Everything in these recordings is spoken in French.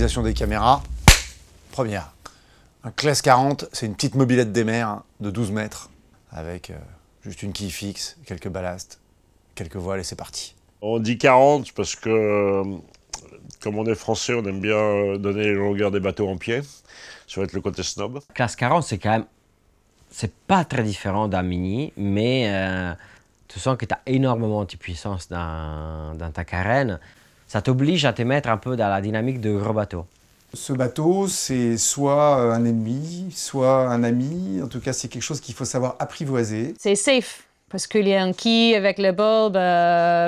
l'utilisation des caméras, première. Un classe 40, c'est une petite mobilette des mers de 12 mètres avec juste une quille fixe, quelques ballasts, quelques voiles et c'est parti. On dit 40 parce que, comme on est français, on aime bien donner les longueurs des bateaux en pied. Ça va être le côté snob. Classe 40, c'est quand même... C'est pas très différent d'un mini, mais tu sens que tu as énormément de puissance dans ta carène. Ça t'oblige à te mettre un peu dans la dynamique de gros bateau. Ce bateau, c'est soit un ennemi, soit un ami. En tout cas, c'est quelque chose qu'il faut savoir apprivoiser. C'est safe, parce qu'il y a un quai avec le bulbe,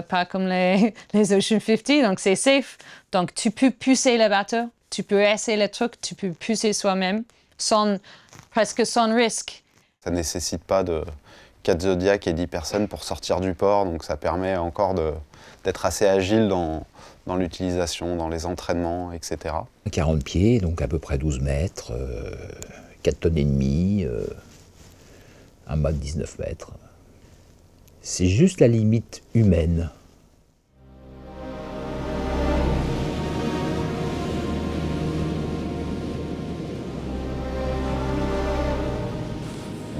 pas comme les Ocean 50, donc c'est safe. Donc tu peux pousser le bateau, tu peux essayer le truc, tu peux pousser soi-même, presque sans risque. Ça ne nécessite pas de 4 Zodiac et 10 personnes pour sortir du port, donc ça permet encore d'être assez agile dans l'utilisation, dans les entraînements, etc. 40 pieds, donc à peu près 12 mètres, 4 tonnes et demie, un mât de 19 mètres. C'est juste la limite humaine.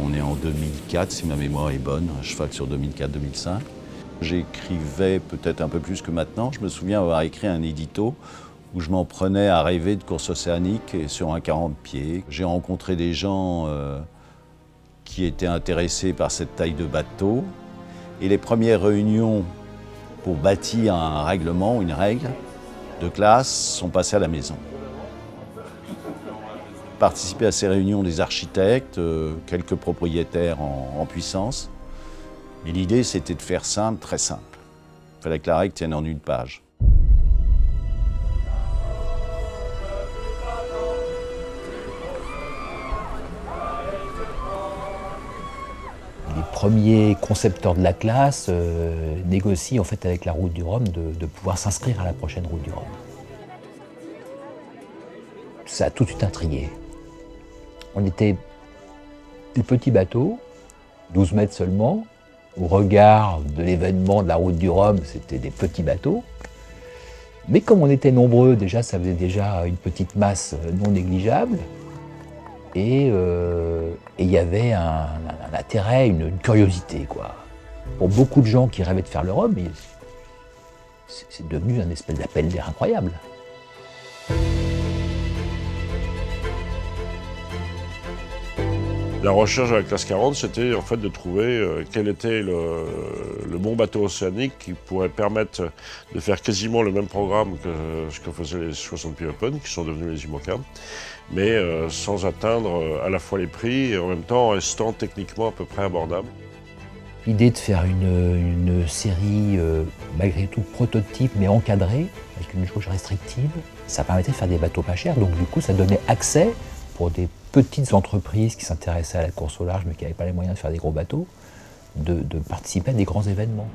On est en 2004, si ma mémoire est bonne, un cheval sur 2004-2005. J'écrivais peut-être un peu plus que maintenant. Je me souviens avoir écrit un édito où je m'en prenais à rêver de course océanique et sur un 40 pieds. J'ai rencontré des gens qui étaient intéressés par cette taille de bateau. Et les premières réunions pour bâtir un règlement, une règle de classe, sont passées à la maison. Participer à ces réunions des architectes, quelques propriétaires en puissance. Mais l'idée, c'était de faire simple, très simple. Il fallait que la règle tienne en une page. Les premiers concepteurs de la classe négocient en fait avec la Route du Rhum de pouvoir s'inscrire à la prochaine Route du Rhum. Ça a tout de suite intrigué. On était des petits bateaux, 12 mètres seulement. Au regard de l'événement de la Route du Rhum, c'était des petits bateaux. Mais comme on était nombreux, déjà, ça faisait déjà une petite masse non négligeable. Et il y avait un intérêt, une curiosité, quoi. Pour beaucoup de gens qui rêvaient de faire le Rhum, c'est devenu un espèce d'appel d'air incroyable. La recherche de la classe 40, c'était en fait de trouver quel était le bon bateau océanique qui pourrait permettre de faire quasiment le même programme que ce que faisaient les 60 pieds Open, qui sont devenus les IMOCA, mais sans atteindre à la fois les prix et en même temps en restant techniquement à peu près abordable. L'idée de faire une série, malgré tout prototype, mais encadrée, avec une jauge restrictive, ça permettait de faire des bateaux pas chers, donc du coup ça donnait accès pour des petites entreprises qui s'intéressaient à la course au large mais qui n'avaient pas les moyens de faire des gros bateaux, de participer à des grands événements.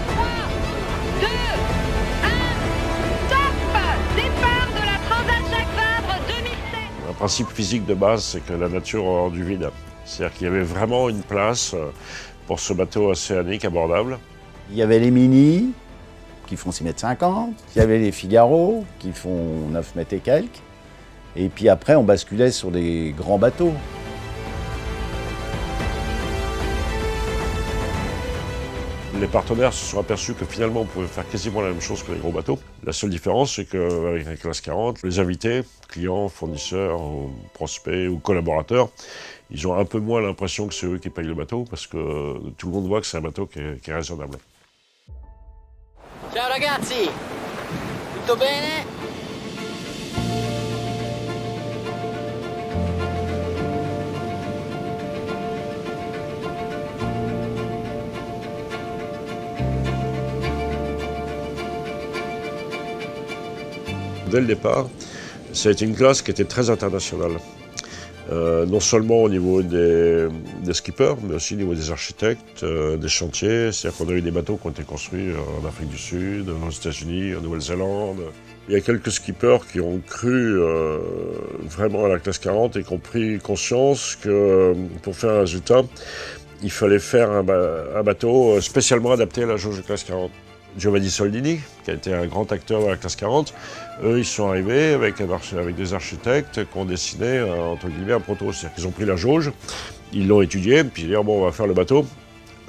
3, 2, 1, top! Départ de la Transat Jacques Vabre 2007. Un principe physique de base, c'est que la nature a du vide. C'est-à-dire qu'il y avait vraiment une place pour ce bateau océanique abordable. Il y avait les mini, qui font 6,50 m, il y avait les Figaro, qui font 9 mètres et quelques, et puis après on basculait sur des grands bateaux. Les partenaires se sont aperçus que finalement on pouvait faire quasiment la même chose que les gros bateaux. La seule différence, c'est qu'avec la classe 40, les invités, clients, fournisseurs, prospects ou collaborateurs, ils ont un peu moins l'impression que c'est eux qui payent le bateau parce que tout le monde voit que c'est un bateau qui est raisonnable. Ciao ragazzi, tutto bene? Dès le départ, ça a été une classe qui était très internationale. Non seulement au niveau des skippers, mais aussi au niveau des architectes, des chantiers. C'est-à-dire qu'on a eu des bateaux qui ont été construits en Afrique du Sud, aux États-Unis, en Nouvelle-Zélande. Il y a quelques skippers qui ont cru vraiment à la classe 40 et qui ont pris conscience que pour faire un résultat, il fallait faire un bateau spécialement adapté à la jauge de classe 40. Giovanni Soldini, qui a été un grand acteur de la classe 40. Eux, ils sont arrivés avec des architectes qui ont dessiné, entre guillemets, un proto. C'est-à-dire qu'ils ont pris la jauge, ils l'ont étudié, puis ils disent, bon, on va faire le bateau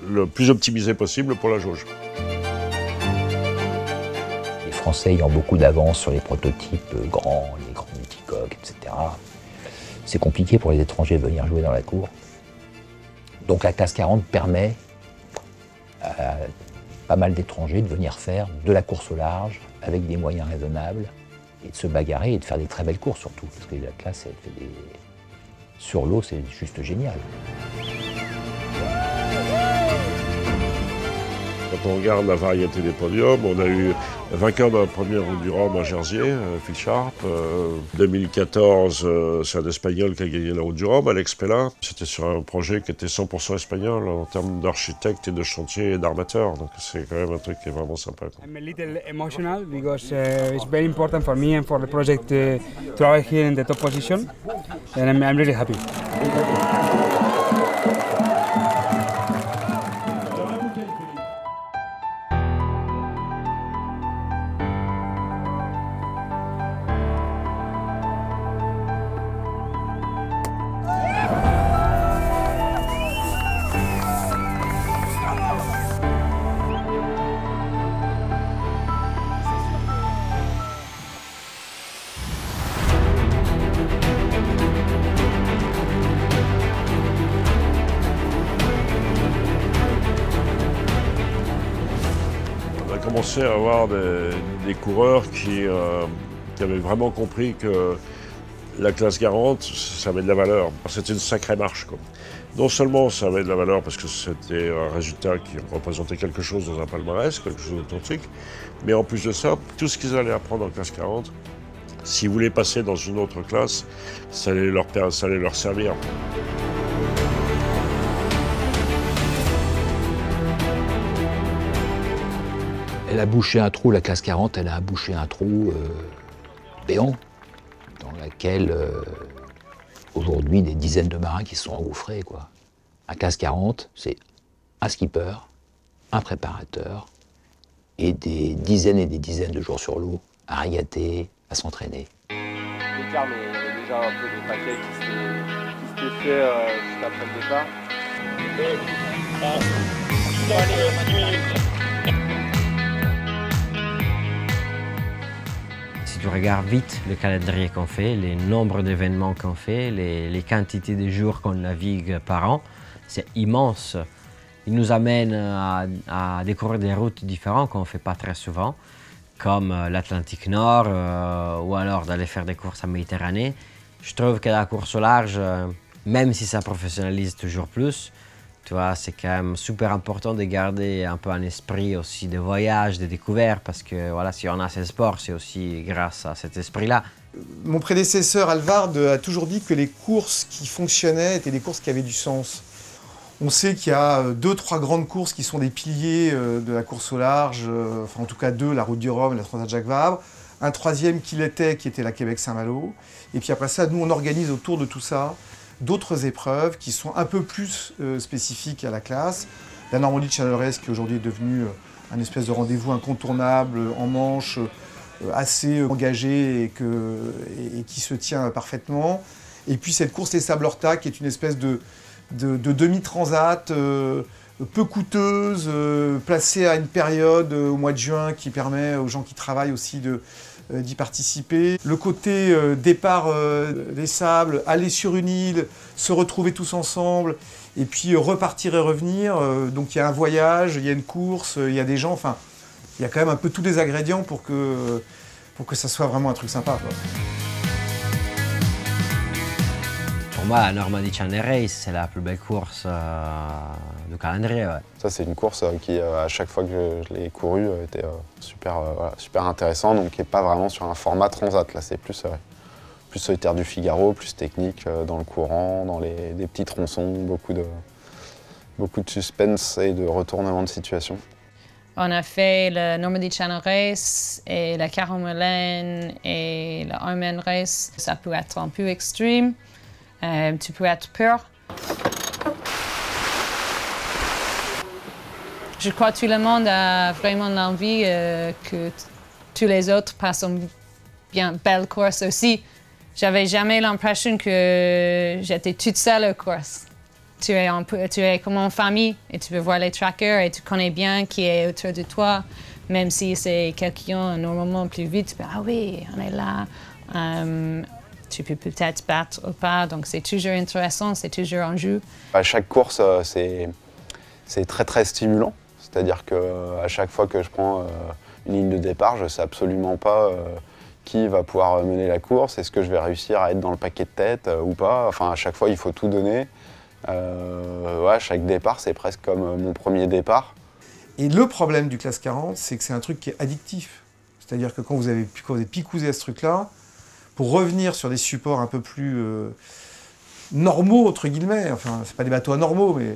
le plus optimisé possible pour la jauge. Les Français ayant beaucoup d'avance sur les prototypes grands, les grands multicoques, etc., c'est compliqué pour les étrangers de venir jouer dans la cour. Donc la classe 40 permet à pas mal d'étrangers de venir faire de la course au large avec des moyens raisonnables et de se bagarrer et de faire des très belles courses surtout, parce que la classe, elle fait des... sur l'eau, c'est juste génial. Quand on regarde la variété des podiums, on a eu vainqueur de la première route du Rhum à Jersier, Phil Sharp. 2014, c'est un Espagnol qui a gagné la route du Rhum, Alex Pella. C'était sur un projet qui était 100% espagnol en termes d'architecte et de chantier et d'armateur. Donc c'est quand même un truc qui est vraiment sympa. I'm a little emotional because it's very important for me and for the project to travel here in the top position, and I'm really happy. On a commencé à avoir des coureurs qui avaient vraiment compris que la classe 40, ça avait de la valeur. C'était une sacrée marche, quoi. Non seulement ça avait de la valeur parce que c'était un résultat qui représentait quelque chose dans un palmarès, quelque chose d'authentique, mais en plus de ça, tout ce qu'ils allaient apprendre en classe 40, s'ils voulaient passer dans une autre classe, ça allait leur servir. Elle a bouché un trou, la classe 40, elle a bouché un trou béant, dans lequel aujourd'hui des dizaines de marins qui se sont engouffrés, quoi. La classe 40, c'est un skipper, un préparateur et des dizaines de jours sur l'eau à régater, à s'entraîner. Les carmes est déjà un peu des paquets qui s'étaient faits juste après le départ. Si tu regardes vite le calendrier qu'on fait, les nombres d'événements qu'on fait, les quantités de jours qu'on navigue par an, c'est immense. Il nous amène à découvrir des routes différentes qu'on ne fait pas très souvent, comme l'Atlantique Nord ou alors d'aller faire des courses en Méditerranée. Je trouve que la course au large, même si ça professionnalise toujours plus, tu vois, c'est quand même super important de garder un peu un esprit aussi de voyage, de découverte, parce que voilà, si on a ce sport, c'est aussi grâce à cet esprit-là. Mon prédécesseur Alvard a toujours dit que les courses qui fonctionnaient étaient des courses qui avaient du sens. On sait qu'il y a 2-3 grandes courses qui sont des piliers de la course au large, enfin en tout cas 2, la Route du Rhum et la Transat Jacques Vabre. Un troisième qui était la Québec-Saint-Malo. Et puis après ça, nous on organise autour de tout ça d'autres épreuves qui sont un peu plus spécifiques à la classe. La Normandie de Challeres qui aujourd'hui est devenue un espèce de rendez-vous incontournable en Manche, assez engagé et qui se tient parfaitement. Et puis cette course des Sables-Horta qui est une espèce de demi-transat peu coûteuse, placée à une période au mois de juin qui permet aux gens qui travaillent aussi d'y participer. Le côté départ des sables, aller sur une île, se retrouver tous ensemble, et puis repartir et revenir. Donc il y a un voyage, il y a une course, il y a des gens, enfin, il y a quand même un peu tous les ingrédients pour que ça soit vraiment un truc sympa, quoi. Pour moi, la Normandie Channel Race, c'est la plus belle course du calendrier. Ouais. Ça, c'est une course qui, à chaque fois que je l'ai courue, était super intéressant, donc qui n'est pas vraiment sur un format transat. Là, c'est plus solitaire du Figaro, plus technique, dans le courant, dans des petits tronçons, beaucoup de suspense et de retournement de situation. On a fait le Normandie Channel Race et la Caron-Melin et le Ironman Race. Ça peut être un peu extrême. Tu peux être peur. Je crois que tout le monde a vraiment l'envie que tous les autres passent une bien belle course aussi. J'avais jamais l'impression que j'étais toute seule aux courses. Tu es comme en famille et tu peux voir les trackers et tu connais bien qui est autour de toi. Même si c'est quelqu'un normalement plus vite, tu peux ah oui, on est là. Tu peux peut-être battre ou pas, donc c'est toujours intéressant, c'est toujours un jeu. À chaque course, c'est très très stimulant. C'est-à-dire qu'à chaque fois que je prends une ligne de départ, je ne sais absolument pas qui va pouvoir mener la course, est-ce que je vais réussir à être dans le paquet de tête ou pas. Enfin, à chaque fois, il faut tout donner. Ouais, chaque départ, c'est presque comme mon premier départ. Et le problème du classe 40, c'est que c'est un truc qui est addictif. C'est-à-dire que quand vous êtes picousé à ce truc-là, pour revenir sur des supports un peu plus normaux, entre guillemets, enfin, c'est pas des bateaux anormaux, mais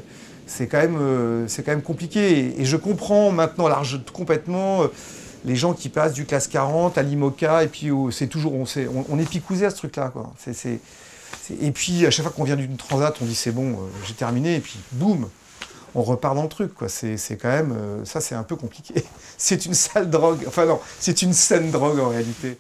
c'est quand même compliqué. Et je comprends maintenant complètement les gens qui passent du classe 40 à l'IMOCA, et puis c'est toujours, on est picousé à ce truc-là, quoi. Et puis, à chaque fois qu'on vient d'une transat, on dit c'est bon, j'ai terminé, et puis boum, on repart dans le truc, quoi. C'est quand même, ça c'est un peu compliqué. C'est une sale drogue, enfin non, c'est une saine drogue en réalité.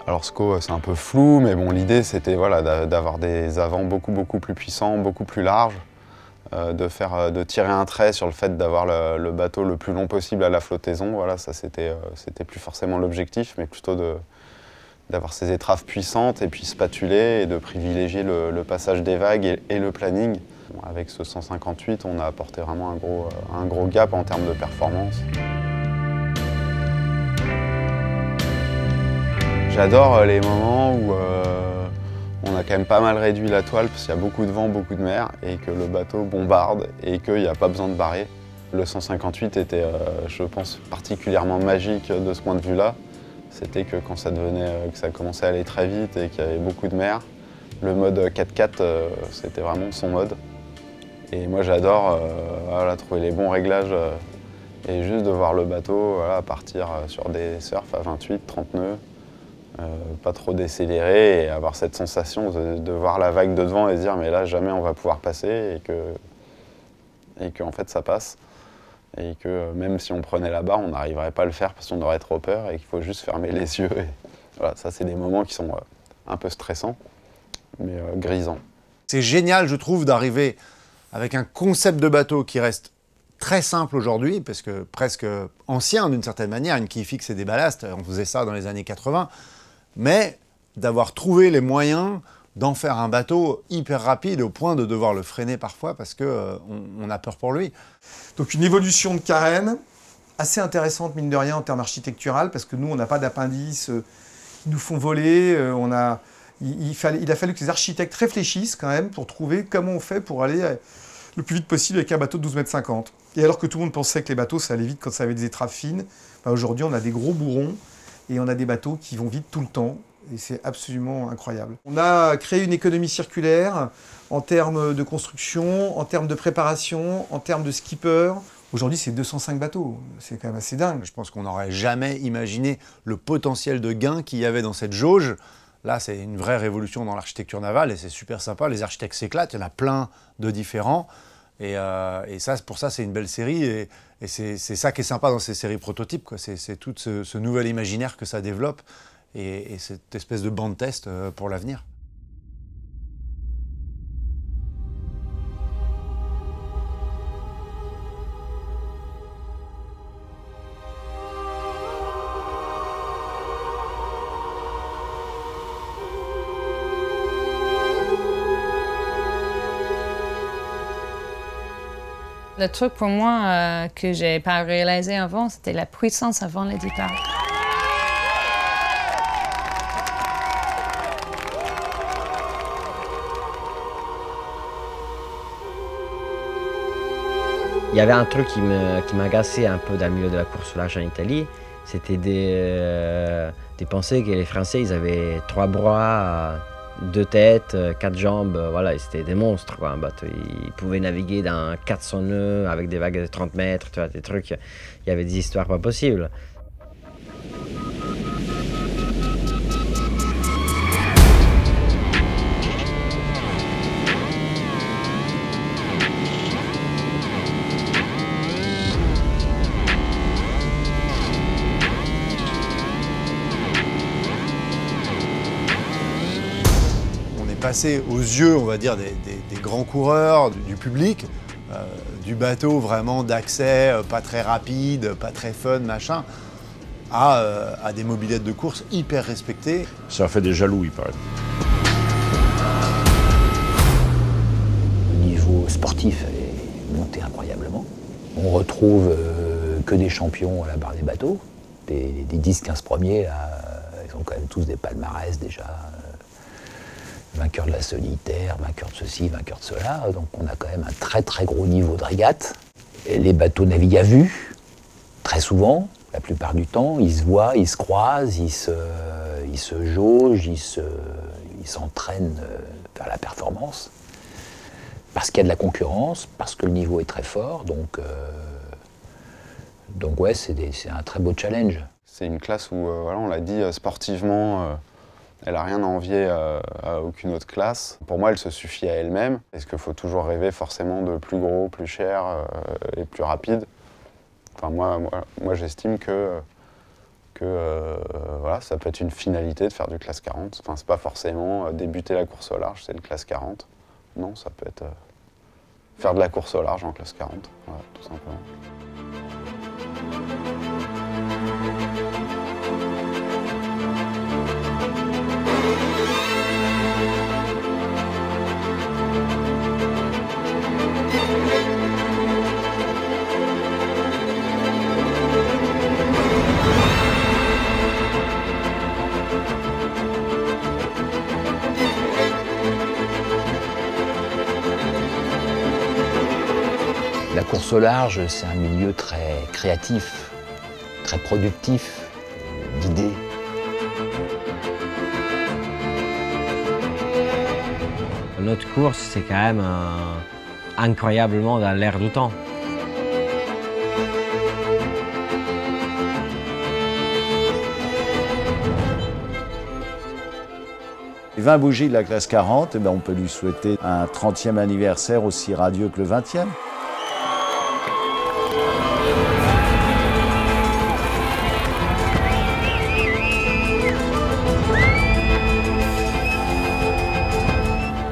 Alors SCO, c'est un peu flou, mais bon, l'idée c'était voilà, d'avoir des avants beaucoup plus puissants, beaucoup plus larges, de tirer un trait sur le fait d'avoir le bateau le plus long possible à la flottaison. Voilà, ça c'était plus forcément l'objectif, mais plutôt d'avoir ces étraves puissantes et puis spatulées et de privilégier le passage des vagues et le planning. Bon, avec ce 158, on a apporté vraiment un gros gap en termes de performance. J'adore les moments où on a quand même pas mal réduit la toile parce qu'il y a beaucoup de vent, beaucoup de mer et que le bateau bombarde et qu'il n'y a pas besoin de barrer. Le 158 était, je pense, particulièrement magique de ce point de vue-là. C'était que quand ça commençait à aller très vite et qu'il y avait beaucoup de mer, le mode 4x4, c'était vraiment son mode. Et moi j'adore voilà, trouver les bons réglages et juste de voir le bateau voilà, partir sur des surfs à 28, 30 nœuds. Pas trop décélérer et avoir cette sensation de voir la vague de devant et se dire mais là jamais on va pouvoir passer et que en fait ça passe et que même si on prenait la barre on n'arriverait pas à le faire parce qu'on aurait trop peur et qu'il faut juste fermer les yeux. Et voilà, ça c'est des moments qui sont un peu stressants mais grisants. C'est génial je trouve d'arriver avec un concept de bateau qui reste très simple aujourd'hui parce que presque ancien d'une certaine manière, une quille fixe et des ballasts, on faisait ça dans les années 80. Mais d'avoir trouvé les moyens d'en faire un bateau hyper rapide au point de devoir le freiner parfois parce qu'on a peur pour lui. Donc une évolution de carène assez intéressante mine de rien en termes architectural parce que nous on n'a pas d'appendices qui nous font voler. Il a fallu que les architectes réfléchissent quand même pour trouver comment on fait pour aller le plus vite possible avec un bateau de 12,50 m. Et alors que tout le monde pensait que les bateaux ça allait vite quand ça avait des étraves fines, bah aujourd'hui on a des gros bourrons. Et on a des bateaux qui vont vite tout le temps, et c'est absolument incroyable. On a créé une économie circulaire en termes de construction, en termes de préparation, en termes de skipper. Aujourd'hui, c'est 205 bateaux, c'est quand même assez dingue. Je pense qu'on n'aurait jamais imaginé le potentiel de gain qu'il y avait dans cette jauge. Là, c'est une vraie révolution dans l'architecture navale, et c'est super sympa. Les architectes s'éclatent, il y en a plein de différents. Et ça, pour ça, c'est une belle série. Et c'est ça qui est sympa dans ces séries prototypes, quoi. C'est tout ce nouvel imaginaire que ça développe et cette espèce de banc de test pour l'avenir. Le truc pour moi que j'ai pas réalisé avant, c'était la puissance avant le départ. Il y avait un truc qui m'agaçait un peu dans le milieu de la course au large en Italie, c'était des pensées que les Français ils avaient 3 bras, 2 têtes, 4 jambes, voilà, c'était des monstres quoi, un bateau. Ils pouvaient naviguer dans 400 nœuds avec des vagues de 30 mètres, tu vois, des trucs, il y avait des histoires pas possibles. Passé aux yeux, on va dire, des grands coureurs, du public, du bateau vraiment d'accès pas très rapide, pas très fun, machin, à des mobylettes de course hyper respectées. Ça a fait des jaloux, il paraît. Le niveau sportif est monté incroyablement. On retrouve que des champions à la barre des bateaux. Des 10-15 premiers, là, ils ont quand même tous des palmarès déjà. Vainqueur de la solitaire, vainqueur de ceci, vainqueur de cela. Donc on a quand même un très très gros niveau de régate. Et les bateaux naviguent à vue, très souvent, la plupart du temps. Ils se voient, ils se croisent, ils se jaugent, ils s'entraînent vers la performance. Parce qu'il y a de la concurrence, parce que le niveau est très fort. Donc ouais, c'est un très beau challenge. C'est une classe où, voilà, on l'a dit, sportivement, elle n'a rien à envier à aucune autre classe. Pour moi, elle se suffit à elle-même. Est-ce qu'il faut toujours rêver forcément de plus gros, plus cher et plus rapide? Enfin, moi j'estime que voilà, ça peut être une finalité de faire du classe 40. Enfin, c'est pas forcément débuter la course au large, c'est le classe 40. Non, ça peut être faire de la course au large en classe 40, voilà, tout simplement. La course au large, c'est un milieu très créatif, très productif, d'idées. Notre course, c'est quand même incroyablement dans l'air du temps. Les 20 bougies de la classe 40, eh ben on peut lui souhaiter un 30e anniversaire aussi radieux que le 20e.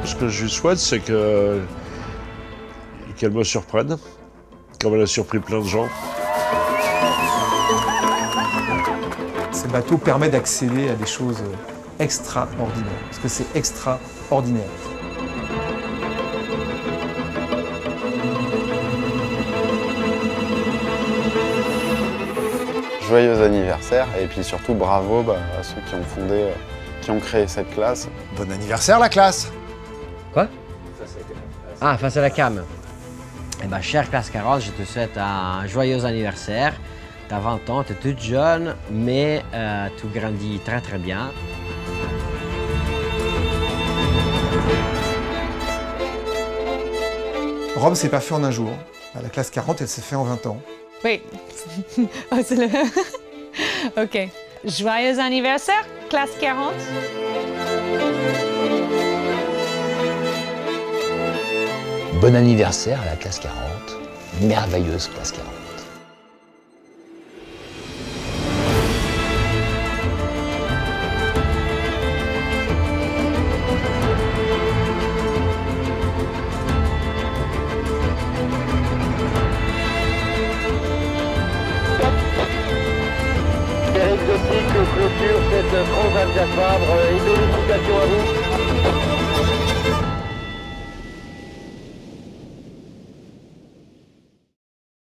Ce que je lui souhaite, c'est qu'elle me surprenne, comme elle a surpris plein de gens. Ces bateaux permettent d'accéder à des choses extraordinaires, parce que c'est extraordinaire. Joyeux anniversaire et puis surtout bravo à ceux qui ont fondé, qui ont créé cette classe. Bon anniversaire la classe! Quoi? Ah, face à la cam. Eh bien, chère classe 40, je te souhaite un joyeux anniversaire. T'as 20 ans, t'es toute jeune, mais tu grandis très très bien. Rome, c'est pas fait en un jour. La classe 40, elle s'est fait en 20 ans. Oui. Oh, c'est le... OK. Joyeux anniversaire, classe 40. Bon anniversaire à la classe 40, merveilleuse classe 40. Exotique clôture cette Transat Jacques Vabre et félicitations à vous.